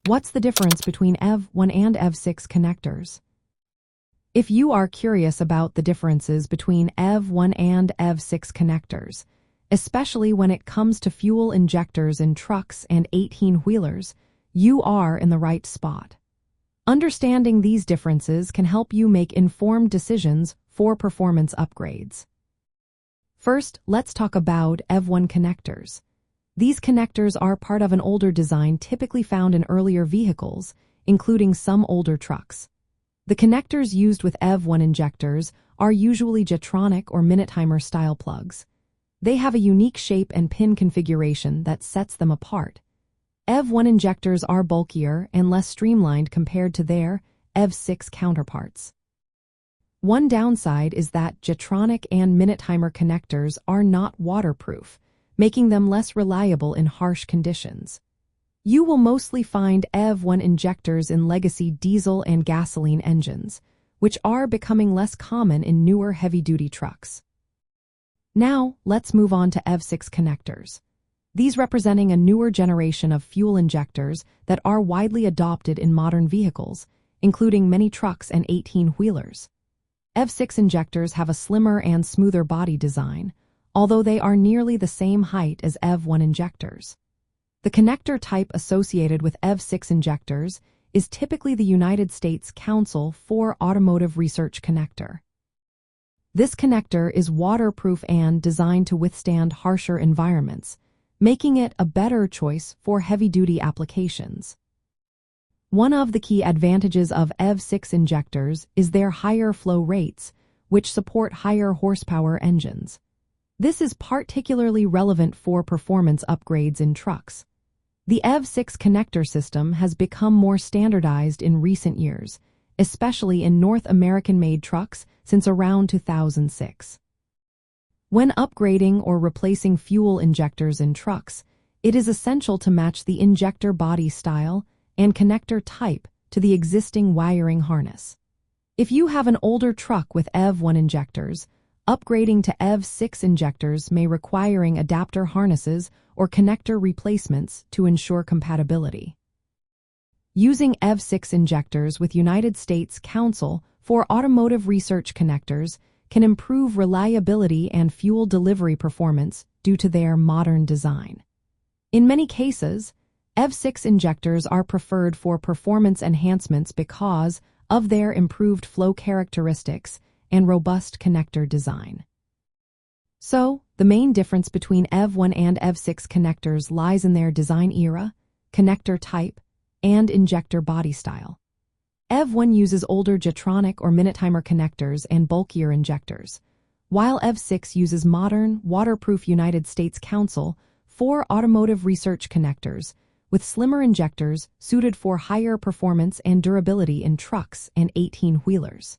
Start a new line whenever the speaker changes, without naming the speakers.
What's the difference between EV1 and EV6 connectors? If you are curious about the differences between EV1 and EV6 connectors, especially when it comes to fuel injectors in trucks and 18-wheelers, you are in the right spot. Understanding these differences can help you make informed decisions for performance upgrades. First, let's talk about EV1 connectors. These connectors are part of an older design typically found in earlier vehicles, including some older trucks. The connectors used with EV1 injectors are usually Jetronic or Minutimer style plugs. They have a unique shape and pin configuration that sets them apart. EV1 injectors are bulkier and less streamlined compared to their EV6 counterparts. One downside is that Jetronic and Minutimer connectors are not waterproof, making them less reliable in harsh conditions. You will mostly find EV1 injectors in legacy diesel and gasoline engines, which are becoming less common in newer heavy-duty trucks. Now, let's move on to EV6 connectors. These representing a newer generation of fuel injectors that are widely adopted in modern vehicles, including many trucks and 18-wheelers. EV6 injectors have a slimmer and smoother body design, although they are nearly the same height as EV1 injectors. The connector type associated with EV6 injectors is typically the United States Council for Automotive Research connector. This connector is waterproof and designed to withstand harsher environments, making it a better choice for heavy-duty applications. One of the key advantages of EV6 injectors is their higher flow rates, which support higher horsepower engines. This is particularly relevant for performance upgrades in trucks. The EV6 connector system has become more standardized in recent years, especially in North American-made trucks since around 2006. When upgrading or replacing fuel injectors in trucks, it is essential to match the injector body style and connector type to the existing wiring harness. If you have an older truck with EV1 injectors, upgrading to EV6 injectors may require adapter harnesses or connector replacements to ensure compatibility. Using EV6 injectors with United States Council for Automotive Research connectors can improve reliability and fuel delivery performance due to their modern design. In many cases, EV6 injectors are preferred for performance enhancements because of their improved flow characteristics and robust connector design. So, the main difference between EV1 and EV6 connectors lies in their design era, connector type, and injector body style. EV1 uses older Jetronic or Minutimer connectors and bulkier injectors, while EV6 uses modern, waterproof United States Council for Automotive Research connectors with slimmer injectors suited for higher performance and durability in trucks and 18-wheelers.